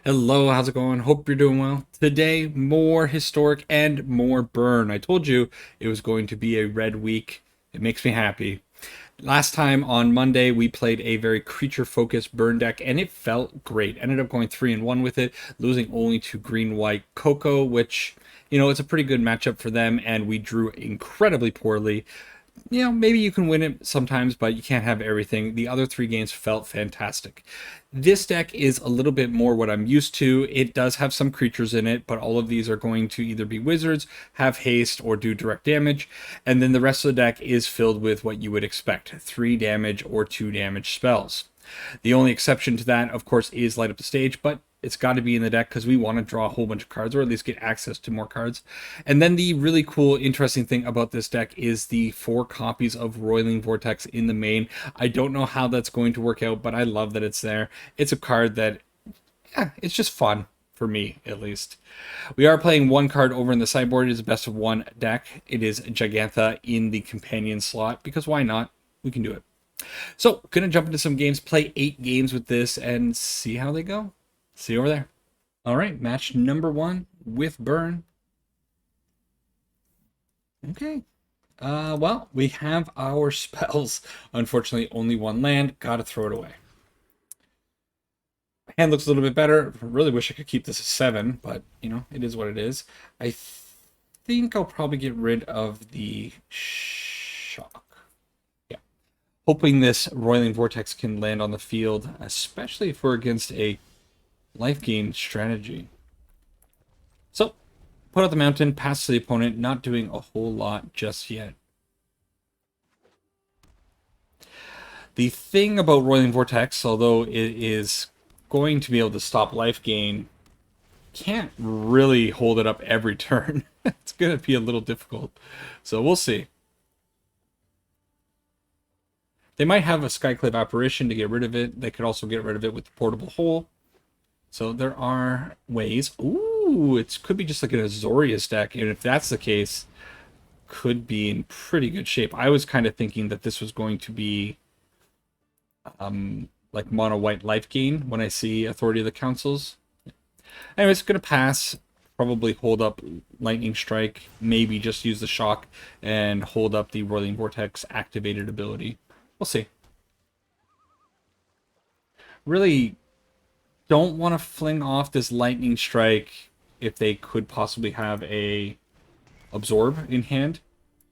Hello, how's it going? Hope you're doing well. Today, more historic and more burn. I told you it was going to be a red week. It makes me happy. Last time on Monday, we played a very creature-focused burn deck, and it felt great. Ended up going 3-1 with it, losing only to green-white CoCo, which, it's a pretty good matchup for them, and we drew incredibly poorly. Maybe you can win it sometimes, but you can't have everything. The other three games felt fantastic. This deck is a little bit more what I'm used to. It does have some creatures in it, but all of these are going to either be wizards, have haste, or do direct damage. And then the rest of the deck is filled with what you would expect, 3 damage or 2 damage spells. The only exception to that, of course, is Light Up the Stage, but it's got to be in the deck because we want to draw a whole bunch of cards, or at least get access to more cards. And then the really cool, interesting thing about this deck is the 4 copies of Roiling Vortex in the main. I don't know how that's going to work out, but I love that it's there. It's a card that, it's just fun. For me, at least. We are playing one card over in the sideboard. It is a best of 1 deck. It is Gigantha in the companion slot, because why not? We can do it. So, gonna jump into some games, play 8 games with this, and see how they go. See you over there. All right, match number 1 with Burn. Okay. Well, we have our spells. Unfortunately, only 1 land. Gotta throw it away. Hand looks a little bit better. I really wish I could keep this at 7, but, it is what it is. I think I'll probably get rid of the shock. Yeah. Hoping this Roiling Vortex can land on the field, especially if we're against a life gain strategy. So, put out the mountain, pass to the opponent, not doing a whole lot just yet. The thing about Roiling Vortex, although it is going to be able to stop life gain, can't really hold it up every turn. It's going to be a little difficult. So we'll see. They might have a Skyclave Apparition to get rid of it. They could also get rid of it with the Portable Hole. So there are ways. Ooh, it could be just like an Azorius deck. And if that's the case, could be in pretty good shape. I was kind of thinking that this was going to be like mono white life gain when I see Authority of the Councils. Anyways, gonna pass. Probably hold up Lightning Strike. Maybe just use the shock and hold up the Roiling Vortex activated ability. We'll see. Really don't want to fling off this Lightning Strike if they could possibly have a Absorb in hand.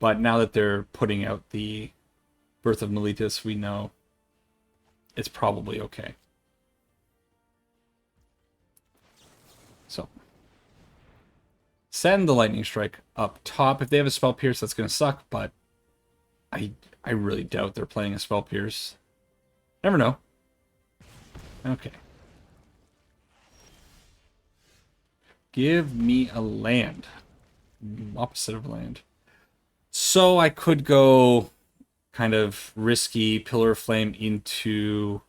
But now that they're putting out the Birth of Meletis, we know it's probably okay. So, send the Lightning Strike up top. If they have a Spell Pierce, that's going to suck, but I really doubt they're playing a Spell Pierce. Never know. Okay. Give me a land. Opposite of land. So I could go kind of risky Pillar of Flame into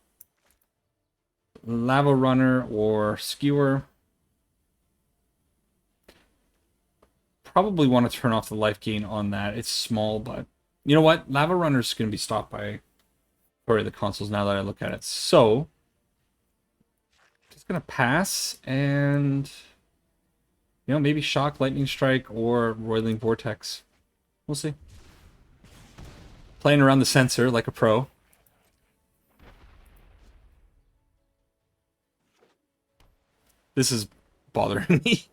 Lava Runner or Skewer. Probably want to turn off the life gain on that. It's small, but you know what? Lava Runner is going to be stopped by the consoles now that I look at it. So just going to pass and maybe Shock, Lightning Strike, or Roiling Vortex. We'll see. Playing around the sensor like a pro. This is bothering me.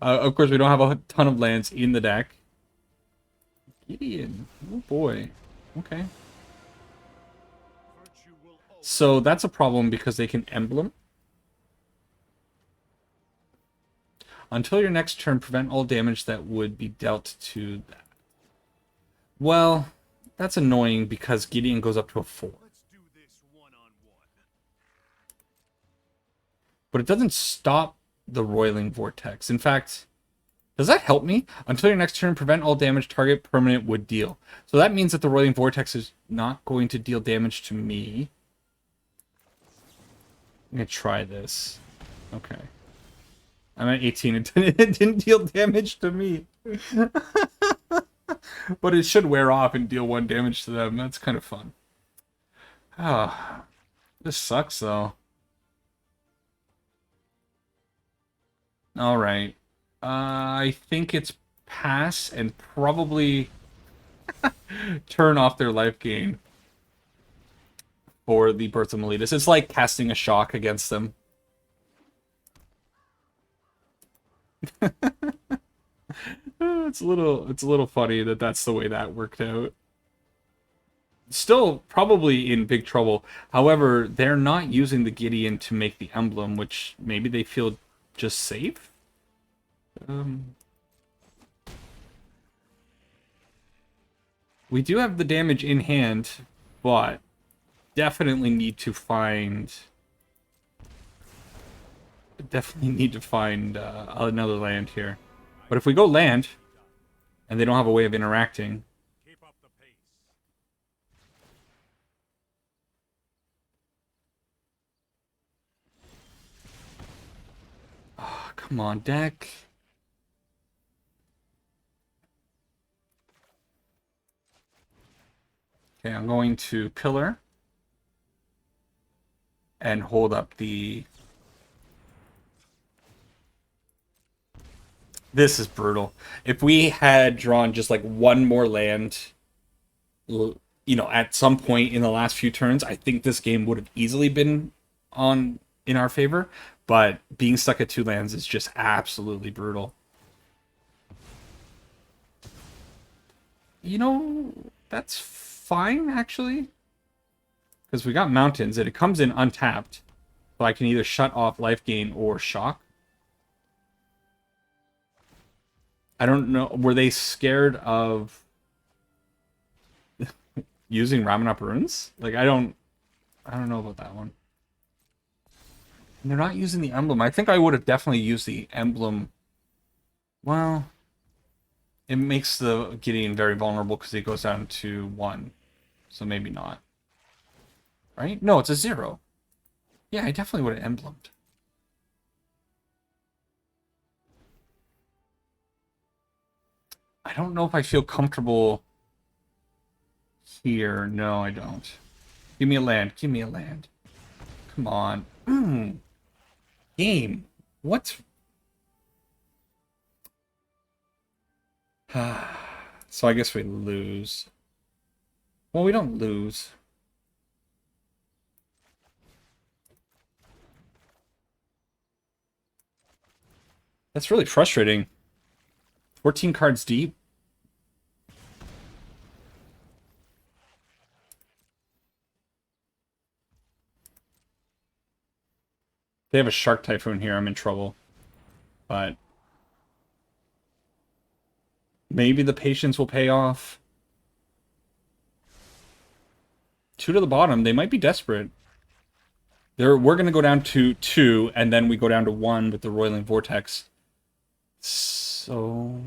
Of course, we don't have a ton of lands in the deck. Gideon. Oh boy. Okay. So that's a problem because they can emblem. Until your next turn, prevent all damage that would be dealt to that. Well, that's annoying because Gideon goes up to a 4. But it doesn't stop the Roiling Vortex. In fact, does that help me? Until your next turn, prevent all damage target permanent would deal. So that means that the Roiling Vortex is not going to deal damage to me. I'm going to try this. Okay. I'm at 18. It didn't deal damage to me. But it should wear off and deal 1 damage to them. That's kind of fun. Ah, this sucks, though. All right. I think it's pass and probably turn off their life gain for the Birth of Meletus. It's like casting a shock against them. It's a little funny that that's the way that worked out. Still probably in big trouble. However, they're not using the Gideon to make the emblem, which maybe they feel just safe. Um, we do have the damage in hand, but definitely need to find another land here. But if we go land and they don't have a way of interacting, oh, come on, deck. Okay, I'm going to pillar and hold up the. This is brutal. If we had drawn just like one more land, at some point in the last few turns, I think this game would have easily been on in our favor. But being stuck at two lands is just absolutely brutal. That's fine actually, because we got mountains and it comes in untapped. But I can either shut off life gain or shock. I don't know. Were they scared of using Ramen runes? Like I don't know about that one. And they're not using the emblem. I think I would have definitely used the emblem. Well, it makes the Gideon very vulnerable because it goes down to 1. So maybe not. Right? No, it's a 0. Yeah, I definitely would have emblemed. I don't know if I feel comfortable here. No, I don't. Give me a land. Give me a land. Come on. Game. What's... So I guess we lose. Well, we don't lose. That's really frustrating. 14 cards deep. They have a Shark Typhoon here. I'm in trouble. But maybe the patience will pay off. 2 to the bottom. They might be desperate. We're going to go down to 2, and then we go down to 1 with the Roiling Vortex. So...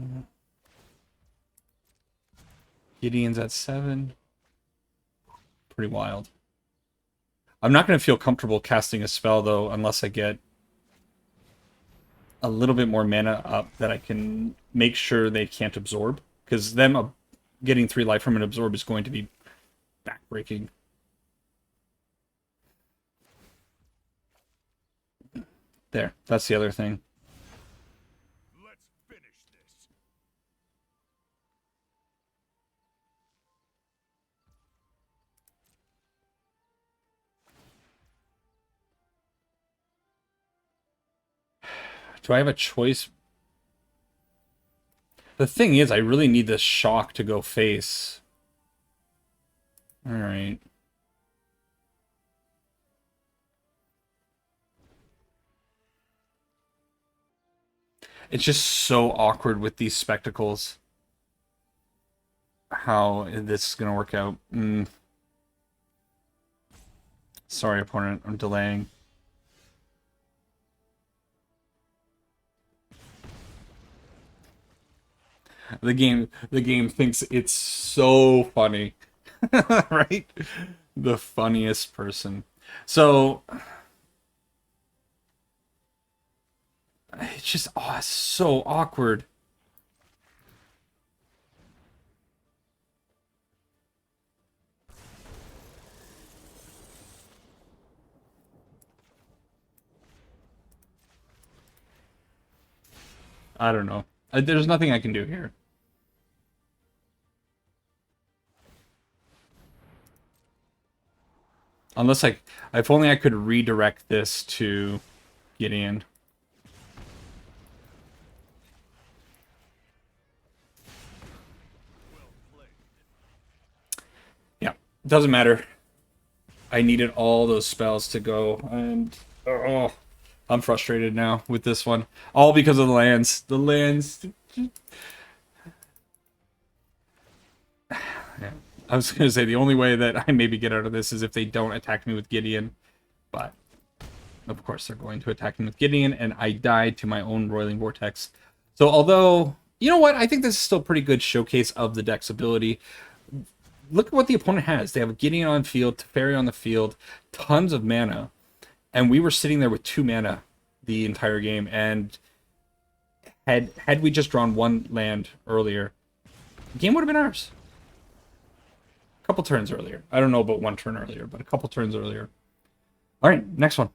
Gideon's at 7. Pretty wild. I'm not going to feel comfortable casting a spell, though, unless I get a little bit more mana up that I can make sure they can't absorb. Because them getting 3 life from an absorb is going to be backbreaking. There, that's the other thing. Let's finish this. Do I have a choice? The thing is, I really need this shock to go face. Alright. It's just so awkward with these spectacles. How this is going to work out. Sorry, opponent. I'm delaying. The game thinks it's so funny. Right? The funniest person. So it's just it's so awkward. I don't know. There's nothing I can do here. Unless if only I could redirect this to Gideon. Yeah, doesn't matter. I needed all those spells to go, and oh, I'm frustrated now with this one. All because of the lands. The lands. Yeah. I was going to say the only way that I maybe get out of this is if they don't attack me with Gideon. But, of course, they're going to attack me with Gideon, and I died to my own Roiling Vortex. So, although, you know what? I think this is still a pretty good showcase of the deck's ability. Look at what the opponent has. They have a Gideon on field, Teferi on the field, tons of mana. And we were sitting there with 2 mana the entire game. And had we just drawn 1 land earlier, the game would have been ours. A couple turns earlier. I don't know about 1 turn earlier, but a couple turns earlier. All right, next one.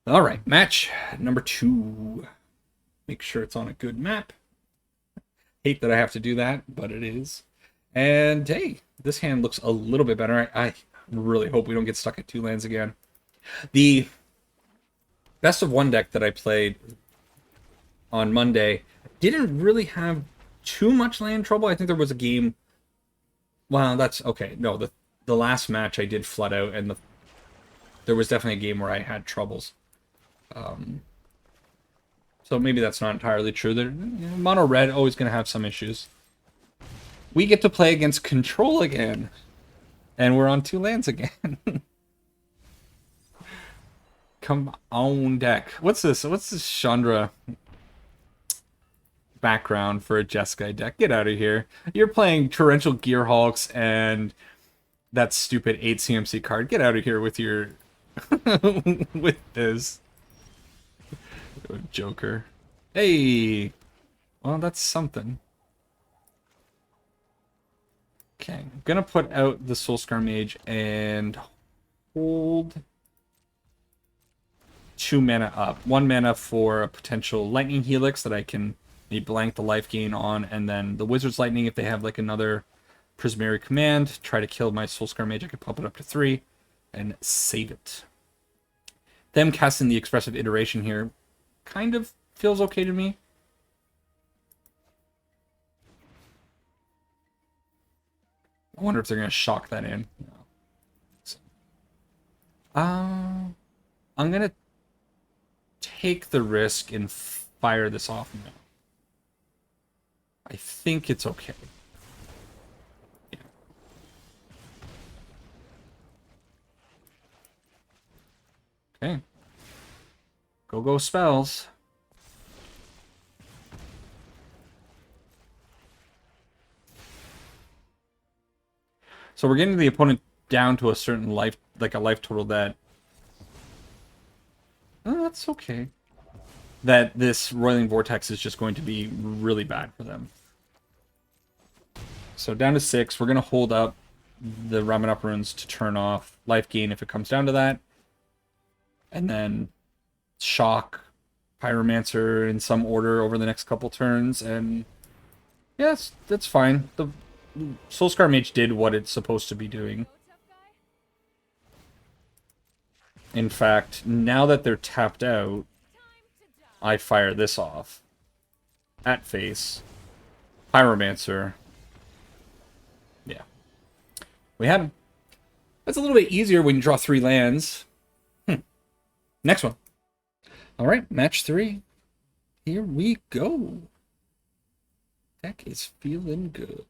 All right, match number 2. Make sure it's on a good map. Hate that I have to do that, but it is. And hey, this hand looks a little bit better. I really hope we don't get stuck at 2 lands again. The best of 1 deck that I played on Monday didn't really have too much land trouble. I think there was a game. Well, that's okay. No, the last match I did flood out, and there was definitely a game where I had troubles. So maybe that's not entirely true. Mono red always going to have some issues. We get to play against control again, and we're on 2 lands again. Come on, deck. What's this? What's this Chandra background for a Jeskai deck? Get out of here. You're playing Torrential Gearhulks and that stupid 8 CMC card. Get out of here with your with this Joker. Hey, well, that's something. Okay, I'm gonna put out the Soulscar Mage and hold 2 mana up. 1 mana for a potential Lightning Helix that I can maybe blank the life gain on, and then the Wizard's Lightning if they have like another Prismari command. Try to kill my Soulscar Mage. I could pump it up to 3 and save it. Them casting the Expressive Iteration here kind of feels okay to me. I wonder if they're going to shock that in. No. So, I'm going to take the risk and fire this off now. I think it's okay. Yeah. Okay. Go spells. So we're getting the opponent down to a certain life, like a life total that... Oh, that's okay. That this Roiling Vortex is just going to be really bad for them. So down to 6. We're going to hold up the Ramen Up runes to turn off life gain if it comes down to that. And then shock Pyromancer in some order over the next couple turns. And yes, that's fine. The Soulscar Mage did what it's supposed to be doing. In fact, now that they're tapped out, I fire this off. At face. Pyromancer. Yeah. We had him. That's a little bit easier when you draw 3 lands. Next one. Alright, match 3. Here we go. Deck is feeling good.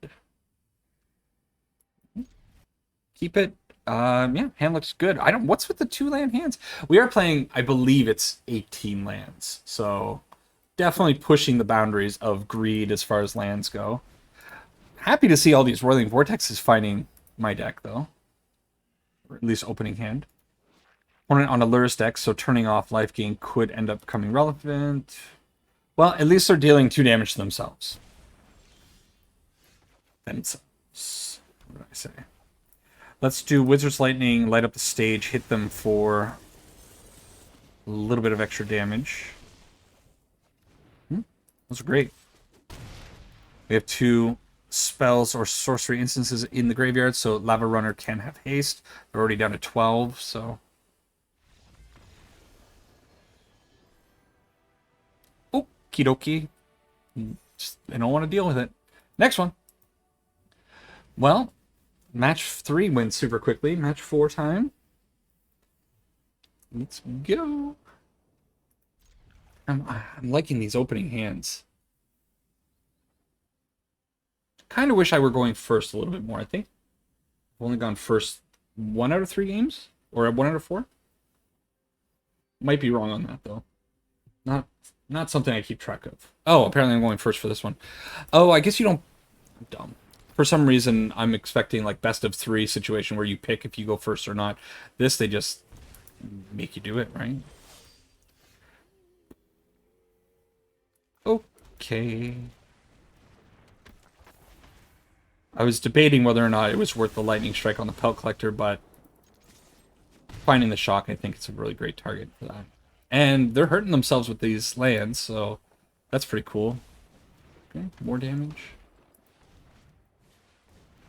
Keep it. Yeah, hand looks good. What's with the 2 land hands? We are playing, I believe it's 18 lands. So definitely pushing the boundaries of greed as far as lands go. Happy to see all these Roiling Vortexes fighting my deck, though. Or at least opening hand. Opponent on a Lurrus deck, so turning off life gain could end up becoming relevant. Well, at least they're dealing 2 damage to themselves. Themselves. What did I say? Let's do Wizard's Lightning, light up the stage, hit them for a little bit of extra damage. Those are great. We have 2 spells or sorcery instances in the graveyard, so Lava Runner can have haste. They're already down to 12, so... Okie dokie. I don't want to deal with it. Next one. Well, match 3 went super quickly. Match 4 time. Let's go. I'm liking these opening hands. Kind of wish I were going first a little bit more, I think. I've only gone first 1 out of 3 games? Or 1 out of 4? Might be wrong on that, though. Not something I keep track of. Oh, apparently I'm going first for this one. Oh, I guess you don't... I'm dumb. For some reason, I'm expecting, like, best of 3 situation where you pick if you go first or not. This, they just make you do it, right? Okay. I was debating whether or not it was worth the lightning strike on the Pelt Collector, but finding the shock, I think it's a really great target for that. And they're hurting themselves with these lands, so that's pretty cool. Okay, more damage.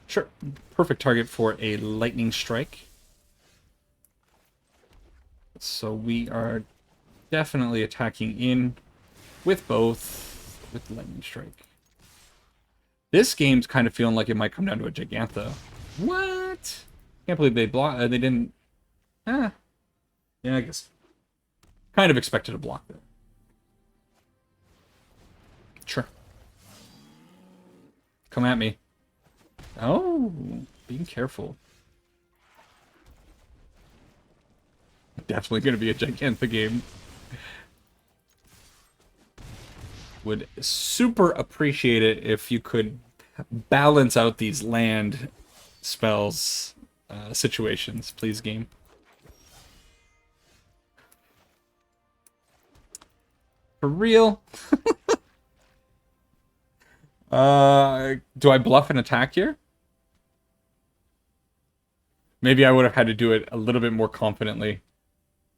Sure, perfect target for a lightning strike. So we are definitely attacking in with both with lightning strike. This game's kind of feeling like it might come down to a Gigantha. What? Can't believe they block. They didn't. Yeah, I guess. Kind of expected a block there. Sure. Come at me. Oh, being careful. Definitely going to be a Gigantha game. Would super appreciate it if you could balance out these land spells situations, please, game. For real? Do I bluff an attack here? Maybe I would have had to do it a little bit more confidently.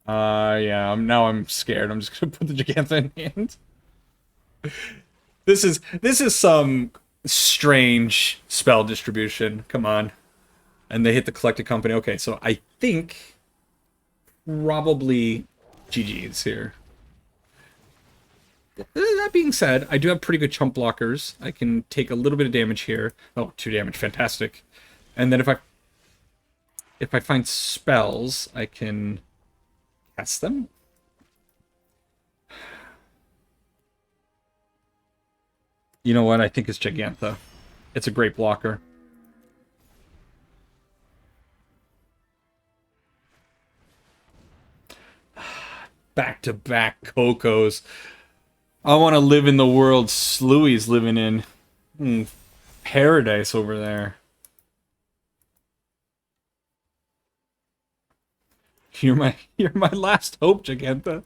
Yeah, now I'm scared. I'm just gonna put the Gigantha in hand. This is some strange spell distribution. Come on. And they hit the collected company. Okay, so I think probably GG's here. That being said, I do have pretty good chump blockers. I can take a little bit of damage here. Oh, 2 damage, fantastic. And then if I find spells, I can cast them. You know what? I think it's Gigantha. It's a great blocker. Back-to-back CoCos. I want to live in the world Slooey's living in. Paradise over there. You're my last hope, Gigantha.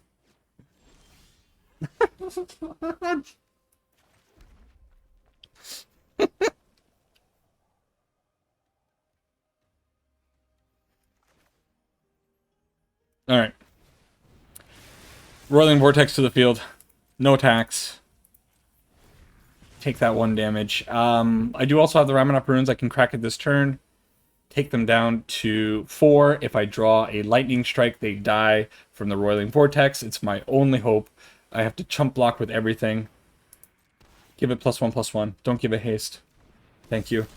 Alright. Roiling Vortex to the field. No attacks. Take that 1 damage. I do also have the Ramunap Runes. I can crack it this turn. Take them down to 4. If I draw a Lightning Strike, they die from the Roiling Vortex. It's my only hope. I have to chump block with everything. Give it +1/+1. Don't give it haste. Thank you.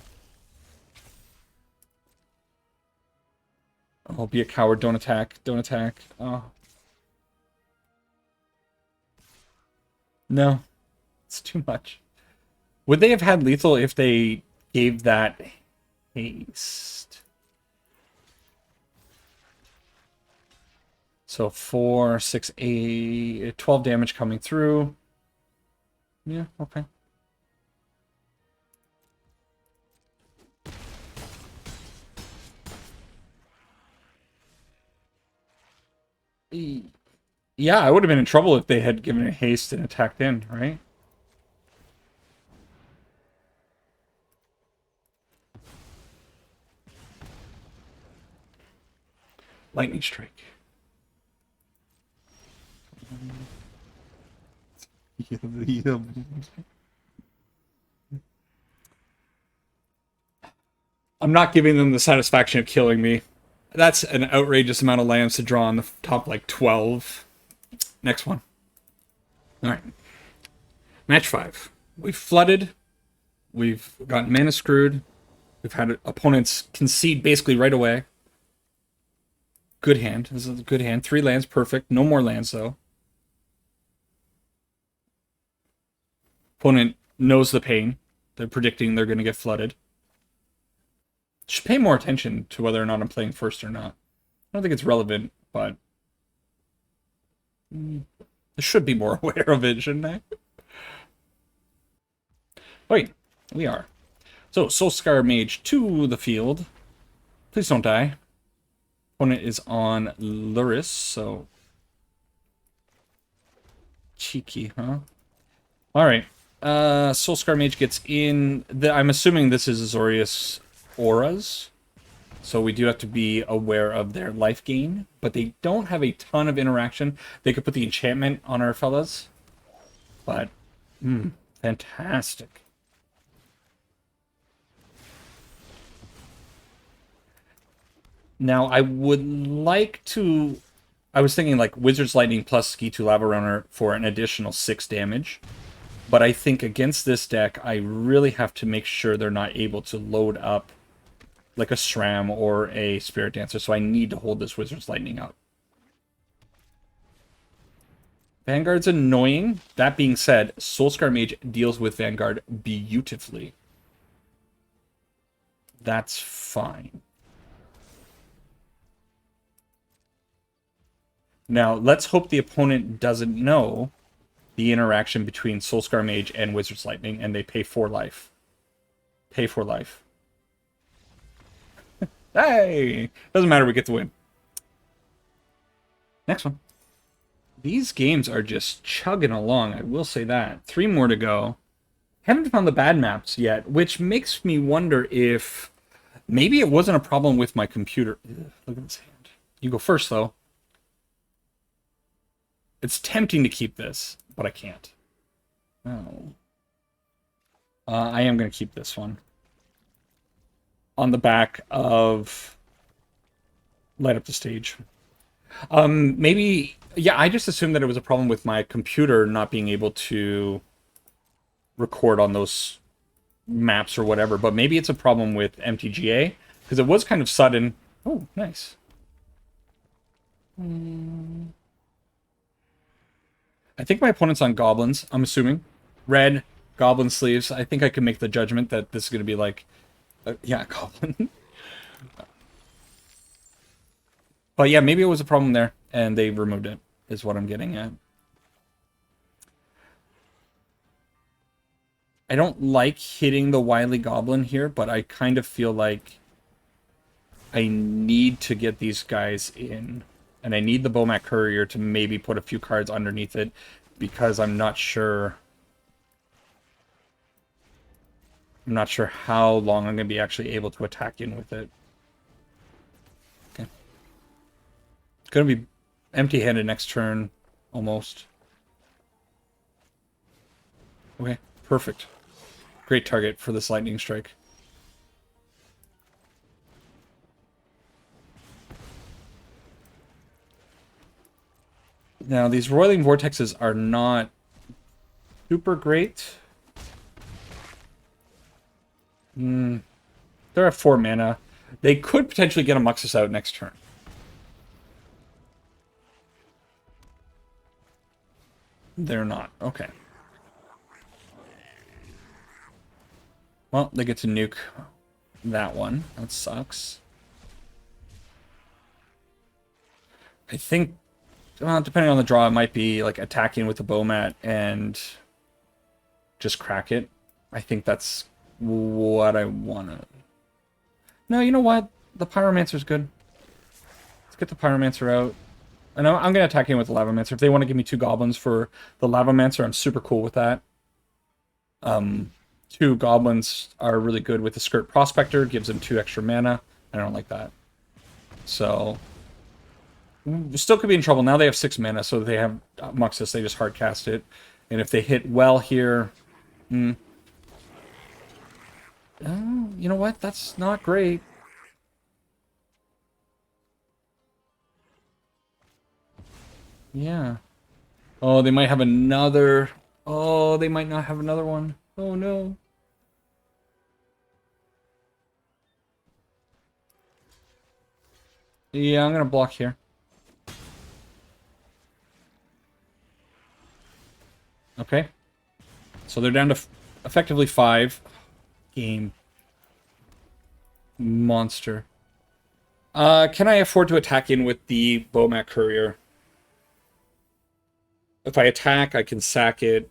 Oh, be a coward. Don't attack. Don't attack. Oh. No. It's too much. Would they have had lethal if they gave that haste? So 4, 6, 8, 12 damage coming through. Yeah, okay. Yeah, I would have been in trouble if they had given it haste and attacked in, right? Lightning Strike. I'm not giving them the satisfaction of killing me. That's an outrageous amount of lands to draw on the top, like 12. Next one. All right. Match 5. We've flooded. We've got mana screwed. We've had opponents concede basically right away. Good hand. This is a good hand. 3 lands, perfect. No more lands, though. Opponent knows the pain. They're predicting they're going to get flooded. Should pay more attention to whether or not I'm playing first or not. I don't think it's relevant, but I should be more aware of it, shouldn't I? Wait, we are. So, Soulscar Mage to the field. Please don't die. Opponent is on Luris, so... Cheeky, huh? Alright. Soulscar Mage gets in... I'm assuming this is Azorius auras. So we do have to be aware of their life gain. But they don't have a ton of interaction. They could put the enchantment on our fellas. But, fantastic. Now, I would like to... I was thinking like Wizard's Lightning plus Ski to Lava Runner for an additional 6 damage. But I think against this deck, I really have to make sure they're not able to load up like a Shram or a Spirit Dancer. So I need to hold this Wizard's Lightning up. Vanguard's annoying. That being said, Soulscar Mage deals with Vanguard beautifully. That's fine. Now, let's hope the opponent doesn't know the interaction between Soulscar Mage and Wizard's Lightning, and they pay 4 life. Pay 4 life. Hey! Doesn't matter, we get to win. Next one. These games are just chugging along, I will say that. 3 more to go. Haven't found the bad maps yet, which makes me wonder if maybe it wasn't a problem with my computer. Ugh, look at this hand. You go first, though. It's tempting to keep this, but I can't. Oh. I am going to keep this one. On the back of Light Up the Stage. Maybe... Yeah, I just assumed that it was a problem with my computer not being able to record on those maps or whatever. But maybe it's a problem with MTGA, because it was kind of sudden. Oh, nice. I think my opponent's on Goblins, I'm assuming. Red, Goblin sleeves. I think I can make the judgment that this is going to be like... yeah, Goblin. But yeah, maybe it was a problem there, and they removed it, is what I'm getting at. I don't like hitting the Wily Goblin here, but I kind of feel like I need to get these guys in. And I need the Bomat Courier to maybe put a few cards underneath it, because I'm not sure... I'm not sure how long I'm going to be actually able to attack in with it. Okay. It's going to be empty-handed next turn, almost. Okay, perfect. Great target for this Lightning Strike. Now, these Roiling Vortexes are not super great. They're at 4 mana. They could potentially get a Muxus out next turn. They're not. Okay. Well, they get to nuke that one. That sucks. I think... Well, depending on the draw, it might be like attacking with the Bomat and just crack it. I think that's what I want to... No, you know what? The Pyromancer's good. Let's get the Pyromancer out. And I'm going to attack in with the Lavamancer. If they want to give me 2 Goblins for the Lavamancer, I'm super cool with that. 2 Goblins are really good with the Skirt Prospector. Gives them 2 extra mana. I don't like that. So... Still could be in trouble. Now they have 6 mana, so they have Muxus. They just hard cast it. And if they hit well here... you know what? That's not great. Yeah. Oh, they might have another... Oh, they might not have another one. Oh, no. Yeah, I'm going to block here. Okay. So they're down to effectively 5. Game. Monster. Can I afford to attack in with the Bomat Courier? If I attack, I can sack it.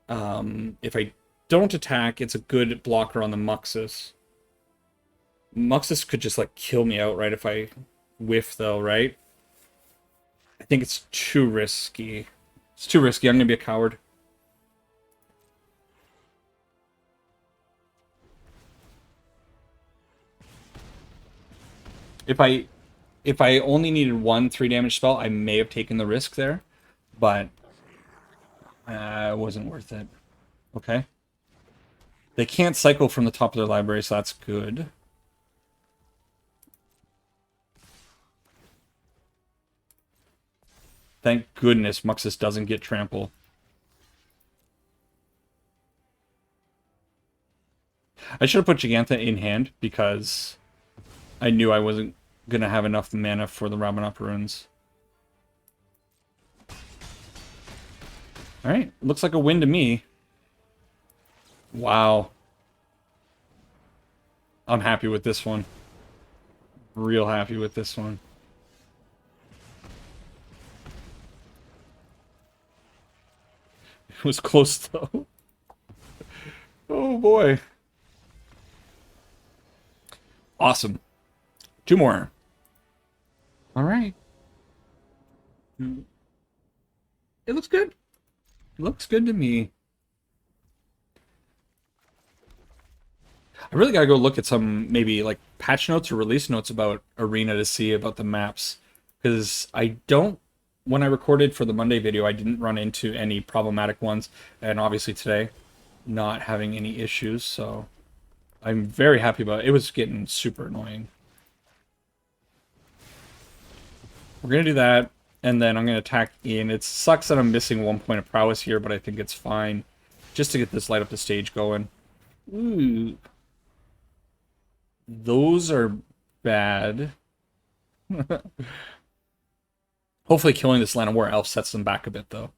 If I don't attack, it's a good blocker on the Muxus. Muxus could just, like, kill me outright if I whiff, though, right? I think it's too risky. It's too risky. I'm going to be a coward. If I only needed one 3 damage spell, I may have taken the risk there, but it wasn't worth it. Okay. They can't cycle from the top of their library, so that's good. Thank goodness Muxus doesn't get trample. I should have put Gigantha in hand because I knew I wasn't going to have enough mana for the Rabanop runes. Alright, looks like a win to me. Wow. I'm happy with this one. Real happy with this one. It was close, though. Oh, boy. Awesome. 2 more. All right. It looks good. It looks good to me. I really gotta go look at some, maybe, like, patch notes or release notes about Arena to see about the maps. Because I don't... When I recorded for the Monday video, I didn't run into any problematic ones. And obviously today, not having any issues, so... I'm very happy about it. It was getting super annoying. We're going to do that, and then I'm going to attack in. It sucks that I'm missing 1 point of prowess here, but I think it's fine. Just to get this light up the stage going. Ooh. Those are bad. Hopefully killing this Land of War Elf sets them back a bit, though.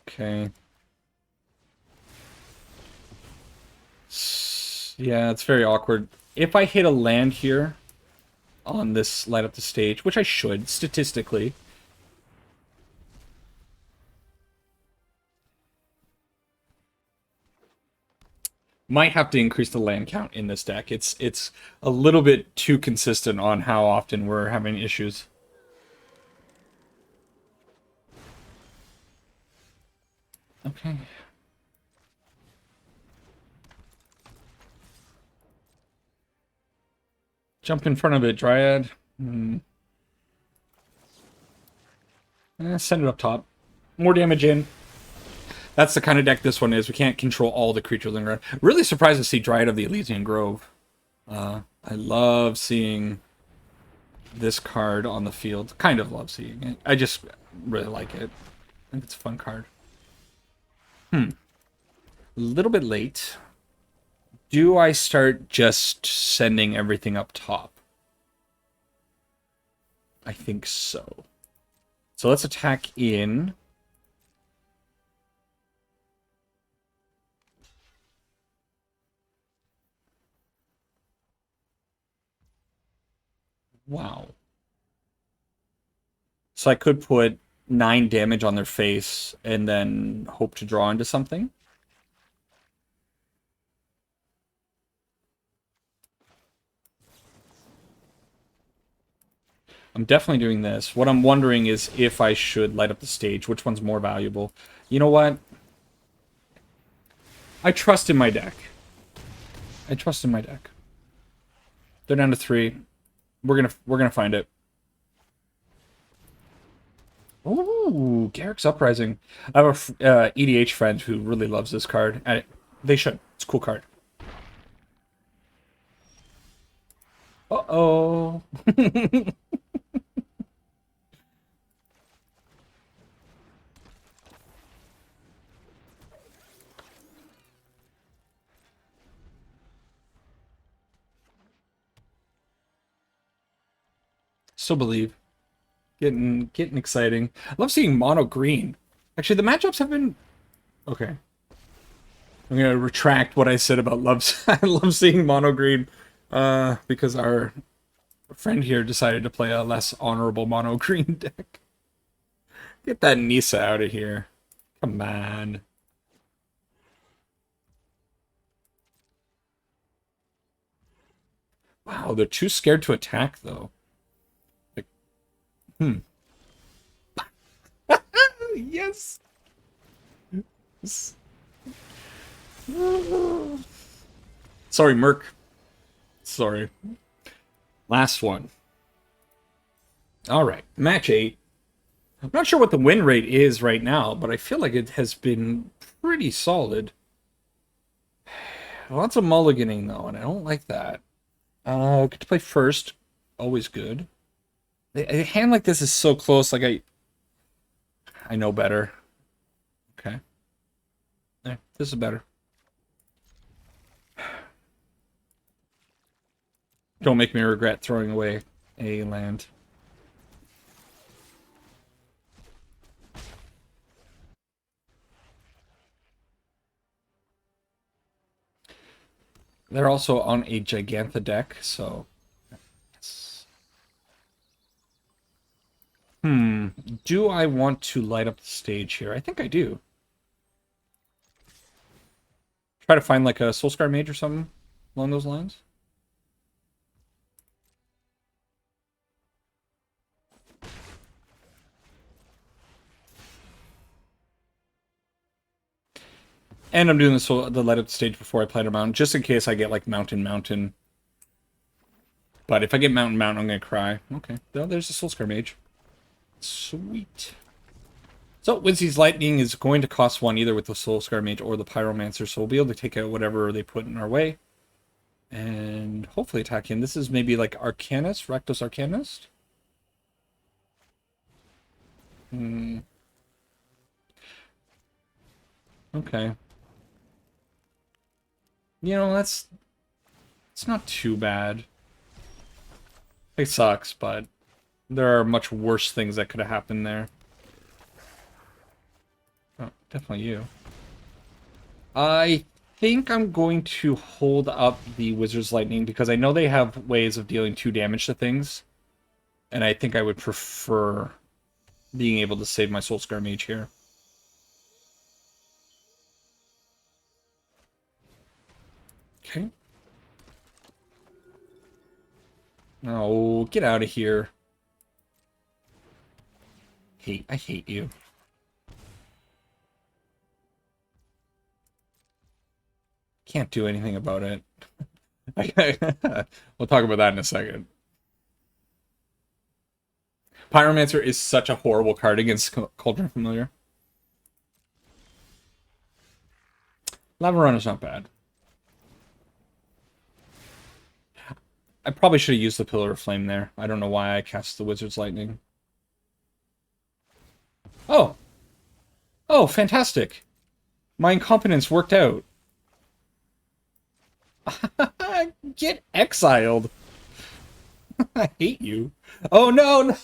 Okay. Yeah, it's very awkward. If I hit a land here on this light up the stage, which I should, statistically. Might have to increase the land count in this deck. It's a little bit too consistent on how often we're having issues. Okay. Jump in front of it, Dryad. Send it up top. More damage in. That's the kind of deck this one is. We can't control all the creatures in the ground. Really surprised to see Dryad of the Elysian Grove. I love seeing this card on the field. Kind of love seeing it. I just really like it. I think it's a fun card. A little bit late. Do I start just sending everything up top? I think so. So let's attack in. Wow. So I could put 9 damage on their face and then hope to draw into something. I'm definitely doing this. What I'm wondering is if I should light up the stage. Which one's more valuable? You know what? I trust in my deck. I trust in my deck. They're down to 3. We're gonna find it. Ooh, Garrick's Uprising. I have a EDH friend who really loves this card, and they should. It's a cool card. Uh-oh. Still believe. Getting exciting. I love seeing mono green. Actually, the matchups have been okay. I'm gonna retract what I said about love. I love seeing mono green, because our friend here decided to play a less honorable mono green deck. Get that Nisa out of here. Come on. Wow, they're too scared to attack though. Like, yes. Sorry, Merc. Sorry. Last one. All right, match 8. I'm not sure what the win rate is right now, but I feel like it has been pretty solid. Lots of mulliganing though, and I don't like that. Get to play first. Always good. A hand like this is so close. Like I know better. Okay. There, this is better. Don't make me regret throwing away a land. They're also on a Gigantha deck, so... Yes. Do I want to light up the stage here? I think I do. Try to find like a Soulscar Mage or something along those lines. And I'm doing this the light up the stage before I play the mountain, just in case I get like mountain. But if I get mountain, I'm gonna cry. Okay, well, there's a Soulscar Mage. Sweet. So Wincy's Lightning is going to cost 1 either with the Soulscar Mage or the Pyromancer, so we'll be able to take out whatever they put in our way. And hopefully attack him. This is maybe like Arcanist, Rakdos Arcanist. Okay. You know, it's not too bad. It sucks, but there are much worse things that could have happened there. Oh, definitely you. I think I'm going to hold up the Wizard's Lightning because I know they have ways of dealing 2 damage to things. And I think I would prefer being able to save my Soulscar Mage here. Okay. Oh, get out of here. I hate you. Can't do anything about it. We'll talk about that in a second. Pyromancer is such a horrible card against Cauldron Familiar. Lava Run is not bad. I probably should have used the Pillar of Flame there. I don't know why I cast the Wizard's Lightning. Oh! Oh, fantastic! My incompetence worked out. Get exiled! I hate you. Oh, no, no!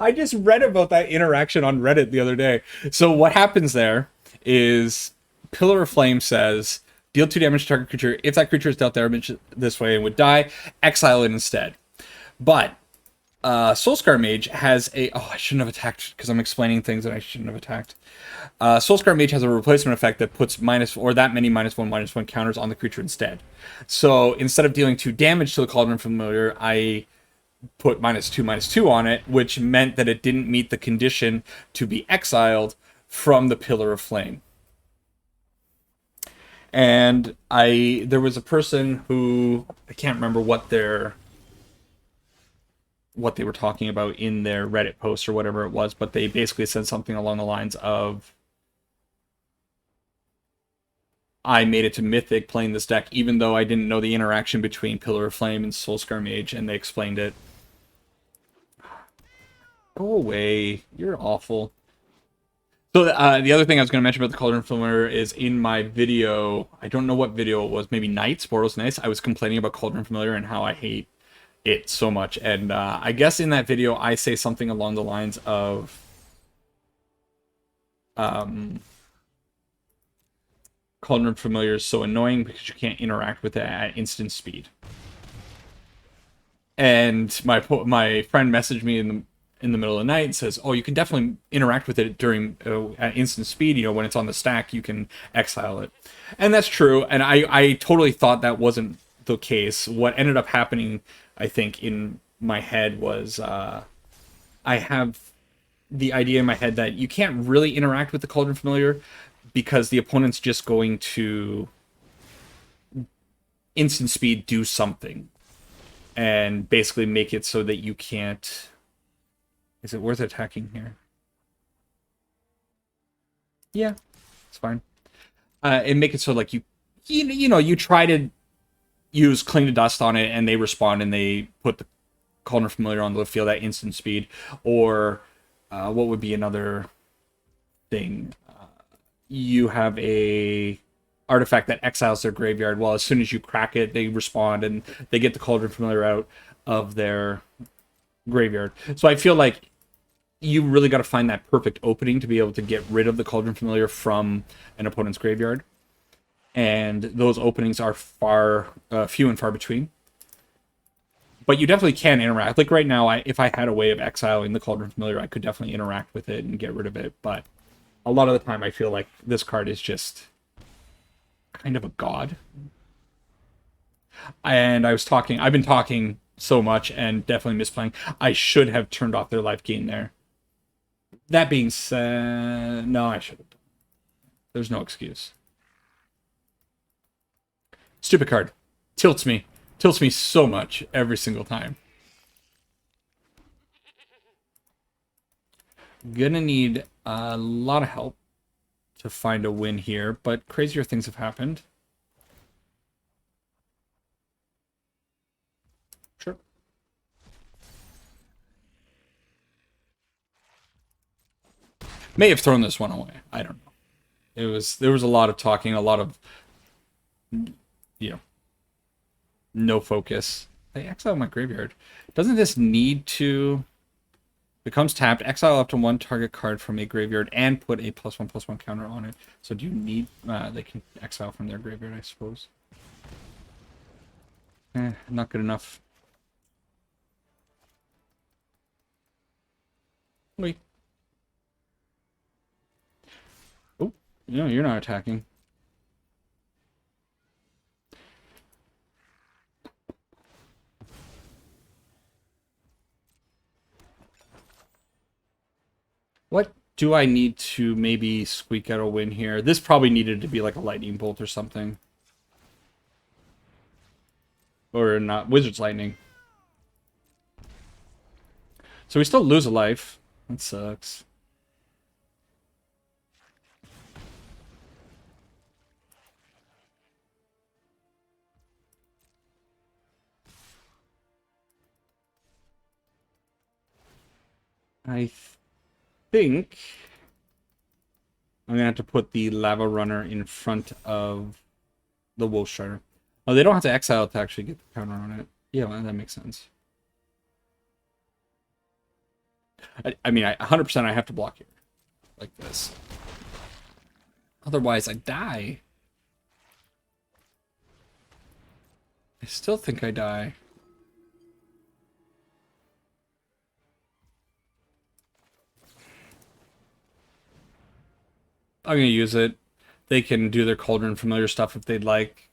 I just read about that interaction on Reddit the other day. So what happens there is Pillar of Flame says... Deal 2 damage to target creature. If that creature is dealt damage this way and would die, exile it instead. But Soulscar Mage has a... Oh, I shouldn't have attacked because I'm explaining things that I shouldn't have attacked. Soulscar Mage has a replacement effect that puts that many -1/-1 counters on the creature instead. So instead of dealing 2 damage to the Cauldron Familiar, I put -2/-2 on it, which meant that it didn't meet the condition to be exiled from the Pillar of Flame. And there was a person who, I can't remember what they were talking about in their Reddit post or whatever it was, but they basically said something along the lines of, I made it to Mythic playing this deck, even though I didn't know the interaction between Pillar of Flame and Soulscar Mage, and they explained it. Go away. You're awful. So the other thing I was going to mention about the Cauldron Familiar is in my video, I don't know what video it was, maybe Nights, Boros Nights, I was complaining about Cauldron Familiar and how I hate it so much. And I guess in that video, I say something along the lines of, Cauldron Familiar is so annoying because you can't interact with it at instant speed. And my friend messaged me in the middle of the night and says, "Oh, you can definitely interact with it during at instant speed. You know, when it's on the stack, you can exile it." And that's true. And I totally thought that wasn't the case. What ended up happening, I think, in my head was I have the idea in my head that you can't really interact with the Cauldron Familiar because the opponent's just going to instant speed do something and basically make it so that you can't. Is it worth attacking here? Yeah, it's fine. And make it so like you try to use Cling to Dust on it and they respond and they put the Cauldron Familiar on the field at instant speed. Or what would be another thing? You have a artifact that exiles their graveyard. Well, as soon as you crack it, they respond and they get the Cauldron Familiar out of their graveyard. So I feel like you really got to find that perfect opening to be able to get rid of the Cauldron Familiar from an opponent's graveyard. And those openings are few and far between. But you definitely can interact. Like right now, if I had a way of exiling the Cauldron Familiar, I could definitely interact with it and get rid of it. But a lot of the time, I feel like this card is just kind of a god. And I've been talking so much and definitely misplaying. I should have turned off their life gain there. That being said, no, I should have. There's no excuse. Stupid card. Tilts me so much every single time. Gonna need a lot of help to find a win here, but crazier things have happened. Sure. May have thrown this one away. I don't know. There was a lot of talking, a lot of no focus. I exile my graveyard. Doesn't this need to becomes tapped, exile up to one target card from a graveyard and put a +1/+1 counter on it. So do you need they can exile from their graveyard, I suppose. Not good enough. Wait. Oh, no, you're not attacking. What do I need to maybe squeak out a win here? This probably needed to be like a lightning bolt or something. Or not, Wizard's Lightning. So we still lose a life. That sucks. I think I'm gonna have to put the Lava Runner in front of the Wolf Strider. Oh, they don't have to exile to actually get the counter on it. Yeah, well, that makes sense. I mean, 100% I have to block here. Like this. Otherwise, I die. I still think I die. I'm gonna use it. They can do their Cauldron Familiar stuff if they'd like.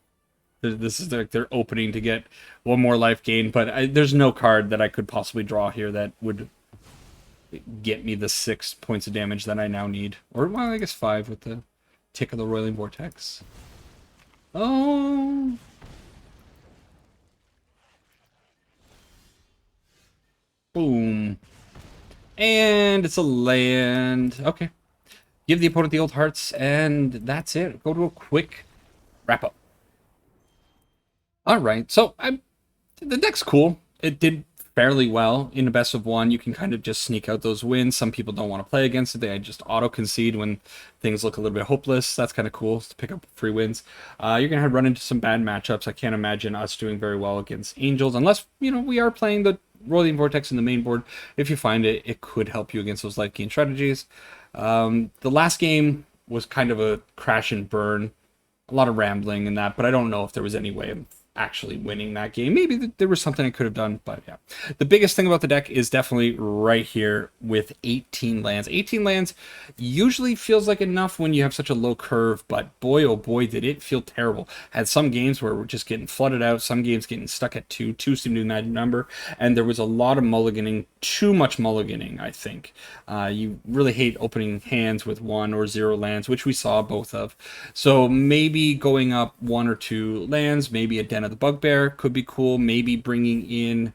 This is their opening to get one more life gain, but there's no card that I could possibly draw here that would get me the 6 points of damage that I now need. Or, well, I guess 5 with the Tick of the Roiling Vortex. Oh. Boom. And it's a land. Okay. Give the opponent the old hearts, and that's it. Go to a quick wrap up. All right. So the deck's cool. It did fairly well in a best of one. You can kind of just sneak out those wins. Some people don't want to play against it. They just auto concede when things look a little bit hopeless. That's kind of cool to pick up free wins. You're gonna run into some bad matchups. I can't imagine us doing very well against Angels unless we are playing the Rolling Vortex in the main board. If you find it, it could help you against those late game strategies. The last game was kind of a crash and burn, a lot of rambling in that, but I don't know if there was any way of actually winning that game. Maybe there was something I could have done, but yeah. The biggest thing about the deck is definitely right here with 18 lands. 18 lands usually feels like enough when you have such a low curve, but boy, oh boy, did it feel terrible. Had some games where we're just getting flooded out, some games getting stuck at 2. 2 seemed to be that number, and there was a lot of mulliganing, too much mulliganing, I think. You really hate opening hands with 1 or 0 lands, which we saw both of. So maybe going up 1 or 2 lands, maybe a Den of the Bugbear could be cool. Maybe bringing in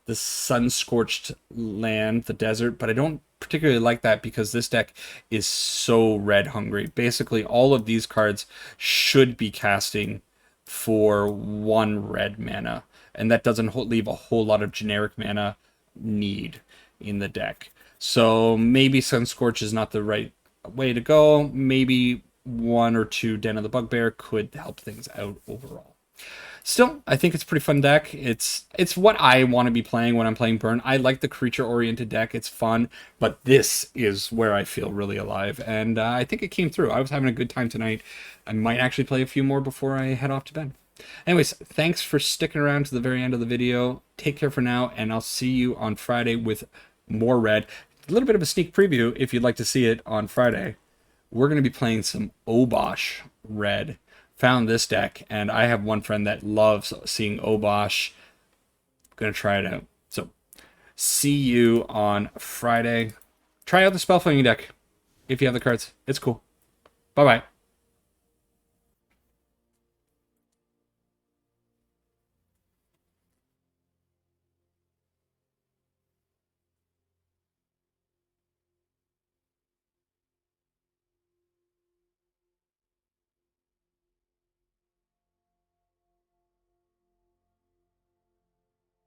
the Sun-Scorched land, the desert, but I don't particularly like that because this deck is so red hungry. Basically, all of these cards should be casting for 1 red mana, and that doesn't leave a whole lot of generic mana need in the deck. So maybe Sunscorch is not the right way to go. Maybe 1 or 2 Den of the Bugbear could help things out overall. Still, I think it's a pretty fun deck. It's what I want to be playing when I'm playing Burn. I like the creature-oriented deck. It's fun, but this is where I feel really alive, and I think it came through. I was having a good time tonight. I might actually play a few more before I head off to bed. Anyways, thanks for sticking around to the very end of the video. Take care for now, and I'll see you on Friday with more Red. A little bit of a sneak preview if you'd like to see it on Friday. We're going to be playing some Obosh Red. Found this deck, and I have one friend that loves seeing Obosh. Gonna try it out. So, see you on Friday. Try out the Spellflinging deck if you have the cards. It's cool. Bye-bye.